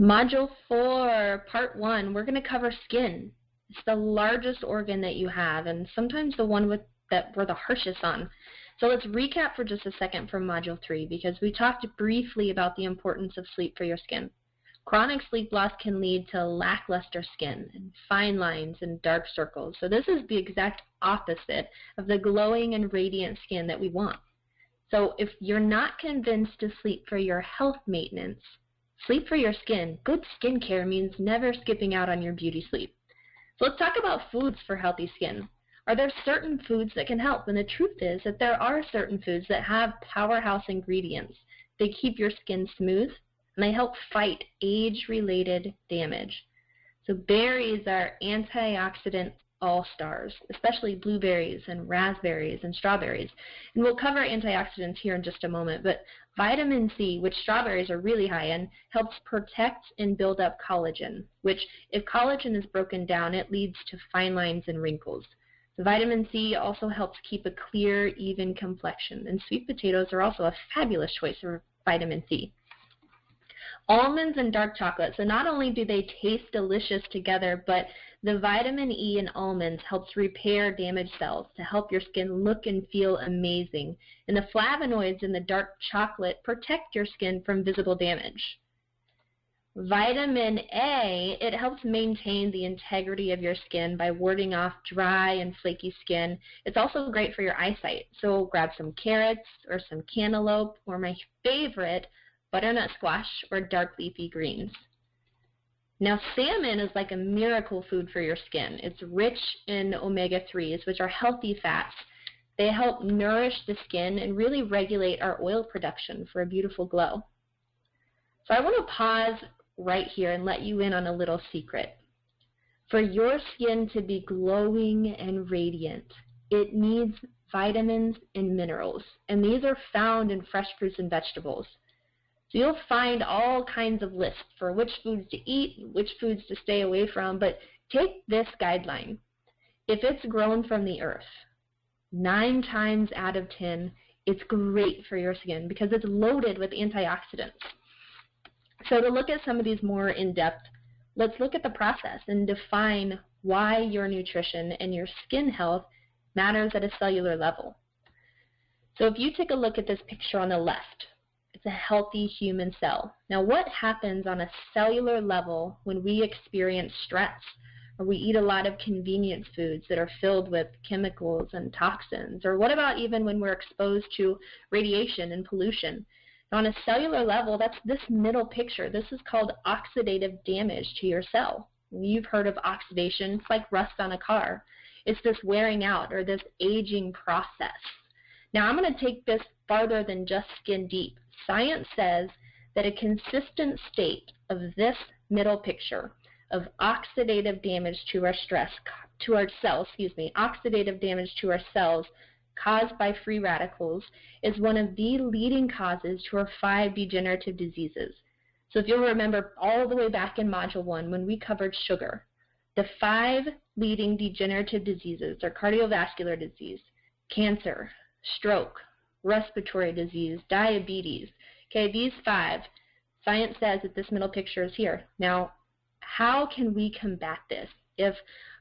Module 4, Part 1, we're going to cover skin. It's the largest organ that you have, and sometimes the one that we're the harshest on. So let's recap for just a second from Module 3, because we talked briefly about the importance of sleep for your skin. Chronic sleep loss can lead to lackluster skin, and fine lines, and dark circles. So this is the exact opposite of the glowing and radiant skin that we want. So if you're not convinced to sleep for your health maintenance, sleep for your skin. Good skincare means never skipping out on your beauty sleep. So let's talk about foods for healthy skin. Are there certain foods that can help? And the truth is that there are certain foods that have powerhouse ingredients. They keep your skin smooth, and they help fight age-related damage. So berries are antioxidant all-stars, especially blueberries and raspberries and strawberries. And we'll cover antioxidants here in just a moment, but vitamin C, which strawberries are really high in, helps protect and build up collagen, which if collagen is broken down, it leads to fine lines and wrinkles. So vitamin C also helps keep a clear, even complexion, and sweet potatoes are also a fabulous choice for vitamin C. Almonds and dark chocolate. So not only do they taste delicious together, but the vitamin E in almonds helps repair damaged cells to help your skin look and feel amazing. And the flavonoids in the dark chocolate protect your skin from visible damage. Vitamin A, it helps maintain the integrity of your skin by warding off dry and flaky skin. It's also great for your eyesight. So grab some carrots or some cantaloupe, or my favorite, butternut squash or dark leafy greens. Now salmon is like a miracle food for your skin. It's rich in omega-3s, which are healthy fats. They help nourish the skin and really regulate our oil production for a beautiful glow. So I want to pause right here and let you in on a little secret. For your skin to be glowing and radiant, it needs vitamins and minerals, and these are found in fresh fruits and vegetables. So you'll find all kinds of lists for which foods to eat, which foods to stay away from, but take this guideline. If it's grown from the earth, 9 times out of 10, it's great for your skin because it's loaded with antioxidants. So to look at some of these more in depth, let's look at the process and define why your nutrition and your skin health matters at a cellular level. So if you take a look at this picture on the left, it's a healthy human cell. Now what happens on a cellular level when we experience stress or we eat a lot of convenience foods that are filled with chemicals and toxins? Or what about even when we're exposed to radiation and pollution? Now, on a cellular level, that's this middle picture. This is called oxidative damage to your cell. You've heard of oxidation. It's like rust on a car. It's this wearing out or this aging process. Now I'm going to take this farther than just skin deep. Science says that a consistent state of this middle picture of oxidative damage to our oxidative damage to our cells caused by free radicals is one of the leading causes to our 5 degenerative diseases. So if you'll remember all the way back in Module 1 when we covered sugar, the 5 leading degenerative diseases are cardiovascular disease, cancer, stroke, respiratory disease, diabetes. Okay, these 5, science says that this middle picture is here. Now, how can we combat this? If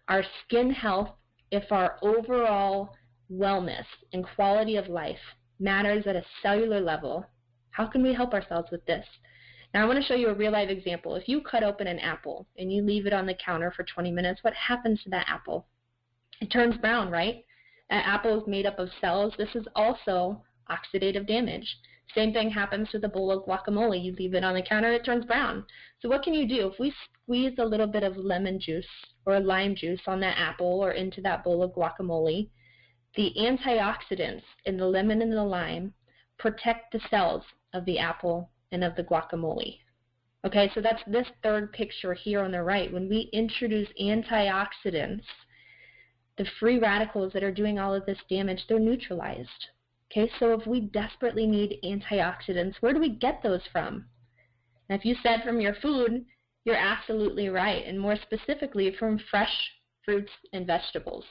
our skin health, if our overall wellness and quality of life matters at a cellular level, how can we help ourselves with this? Now I want to show you a real life example. If you cut open an apple and you leave it on the counter for 20 minutes, what happens to that apple? It turns brown, right? That apple is made up of cells. This is also oxidative damage. Same thing happens with a bowl of guacamole. You leave it on the counter, it turns brown. So what can you do? If we squeeze a little bit of lemon juice or lime juice on that apple or into that bowl of guacamole, the antioxidants in the lemon and the lime protect the cells of the apple and of the guacamole. Okay, so that's this third picture here on the right. When we introduce antioxidants, the free radicals that are doing all of this damage, they're neutralized. Okay, so if we desperately need antioxidants, where do we get those from? Now, if you said from your food, you're absolutely right, and more specifically from fresh fruits and vegetables.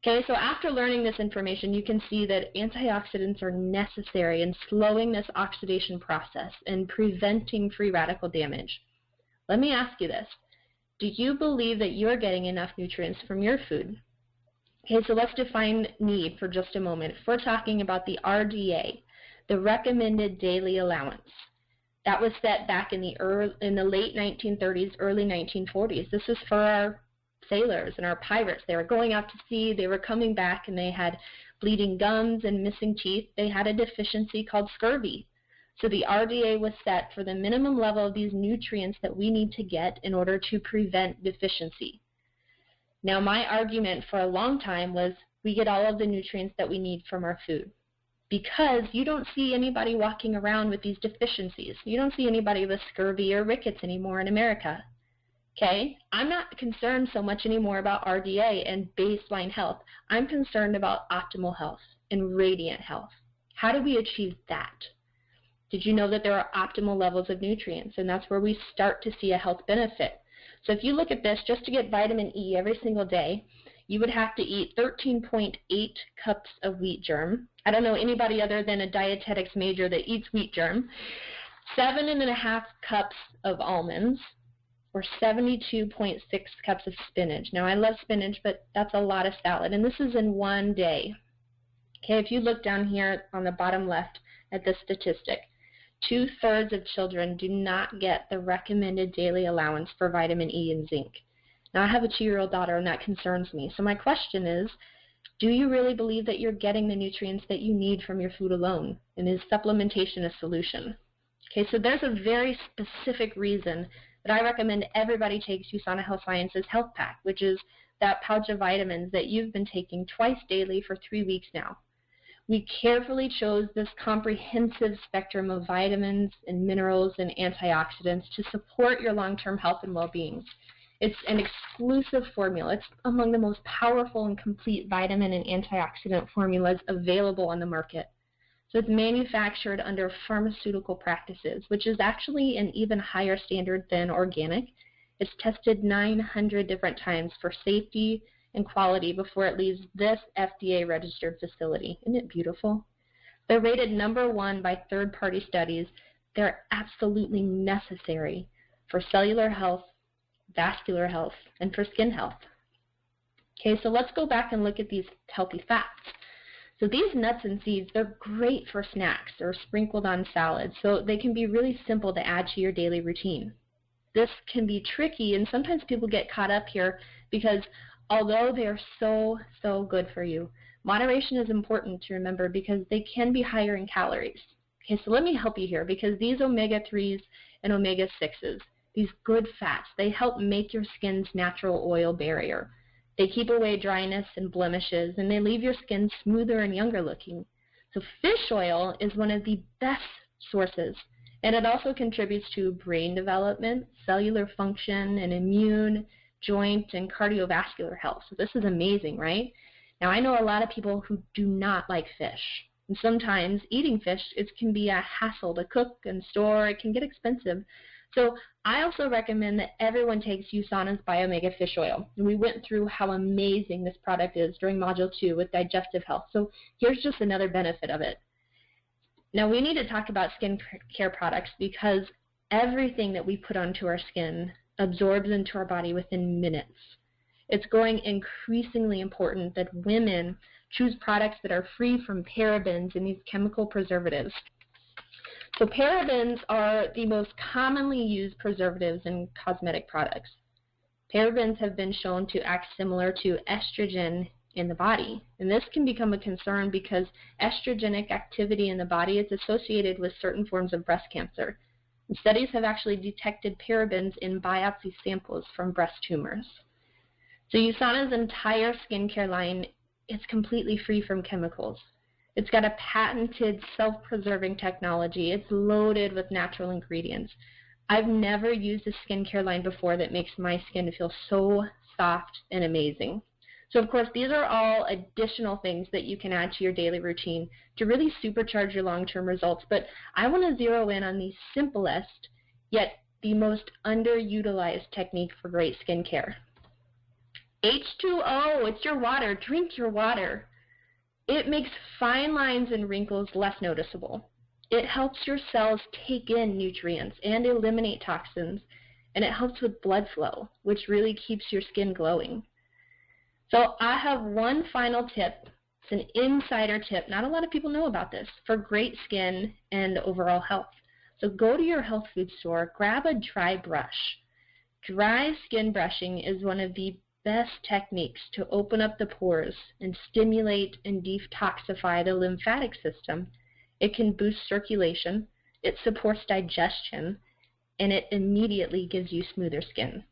Okay, so after learning this information, you can see that antioxidants are necessary in slowing this oxidation process and preventing free radical damage. Let me ask you this. Do you believe that you're getting enough nutrients from your food? Okay, so let's define need for just a moment. If we're talking about the RDA, the recommended daily allowance, that was set back in the late 1930s, early 1940s. This is for our sailors and our pirates. They were going out to sea, they were coming back, and they had bleeding gums and missing teeth. They had a deficiency called scurvy. So the RDA was set for the minimum level of these nutrients that we need to get in order to prevent deficiency. Now, my argument for a long time was we get all of the nutrients that we need from our food, because you don't see anybody walking around with these deficiencies. You don't see anybody with scurvy or rickets anymore in America. Okay? I'm not concerned so much anymore about RDA and baseline health. I'm concerned about optimal health and radiant health. How do we achieve that? Did you know that there are optimal levels of nutrients? And that's where we start to see a health benefit. So if you look at this, just to get vitamin E every single day, you would have to eat 13.8 cups of wheat germ. I don't know anybody other than a dietetics major that eats wheat germ. 7.5 cups of almonds, or 72.6 cups of spinach. Now, I love spinach, but that's a lot of salad, and this is in one day. Okay, if you look down here on the bottom left at the statistic, 2/3 of children do not get the recommended daily allowance for vitamin E and zinc. Now, I have a 2-year-old daughter, and that concerns me. So my question is, do you really believe that you're getting the nutrients that you need from your food alone? And is supplementation a solution? Okay, so there's a very specific reason that I recommend everybody takes USANA Health Sciences Health Pack, which is that pouch of vitamins that you've been taking twice daily for 3 weeks now. We carefully chose this comprehensive spectrum of vitamins and minerals and antioxidants to support your long-term health and well-being. It's an exclusive formula. It's among the most powerful and complete vitamin and antioxidant formulas available on the market. So it's manufactured under pharmaceutical practices, which is actually an even higher standard than organic. It's tested 900 different times for safety and quality before it leaves this FDA-registered facility. Isn't it beautiful? They're rated #1 by third-party studies. They're absolutely necessary for cellular health, vascular health, and for skin health. Okay, so let's go back and look at these healthy fats. So these nuts and seeds, they're great for snacks or sprinkled on salads, so they can be really simple to add to your daily routine. This can be tricky, and sometimes people get caught up here because although they are so good for you, moderation is important to remember because they can be higher in calories. Okay, so let me help you here, because these omega-3s and omega-6s, these good fats, they help make your skin's natural oil barrier. They keep away dryness and blemishes, and they leave your skin smoother and younger looking. So fish oil is one of the best sources, and it also contributes to brain development, cellular function, and immune, joint, and cardiovascular health. So this is amazing, right? Now, I know a lot of people who do not like fish. And sometimes eating fish, it can be a hassle to cook and store. It can get expensive. So I also recommend that everyone takes USANA's Biomega Fish Oil. And we went through how amazing this product is during Module 2 with digestive health. So here's just another benefit of it. Now, we need to talk about skin care products because everything that we put onto our skin absorbs into our body within minutes. It's growing increasingly important that women choose products that are free from parabens and these chemical preservatives. So parabens are the most commonly used preservatives in cosmetic products. Parabens have been shown to act similar to estrogen in the body, and this can become a concern because estrogenic activity in the body is associated with certain forms of breast cancer. And studies have actually detected parabens in biopsy samples from breast tumors. So USANA's entire skincare line is completely free from chemicals. It's got a patented self-preserving technology. It's loaded with natural ingredients. I've never used a skincare line before that makes my skin feel so soft and amazing. So of course, these are all additional things that you can add to your daily routine to really supercharge your long-term results. But I want to zero in on the simplest, yet the most underutilized technique for great skincare. H2O, it's your water. Drink your water. It makes fine lines and wrinkles less noticeable. It helps your cells take in nutrients and eliminate toxins. and it helps with blood flow, which really keeps your skin glowing. So I have one final tip. It's an insider tip. Not a lot of people know about this for great skin and overall health. So go to your health food store, grab a dry brush. Dry skin brushing is one of the best techniques to open up the pores and stimulate and detoxify the lymphatic system. It can boost circulation, it supports digestion, and it immediately gives you smoother skin.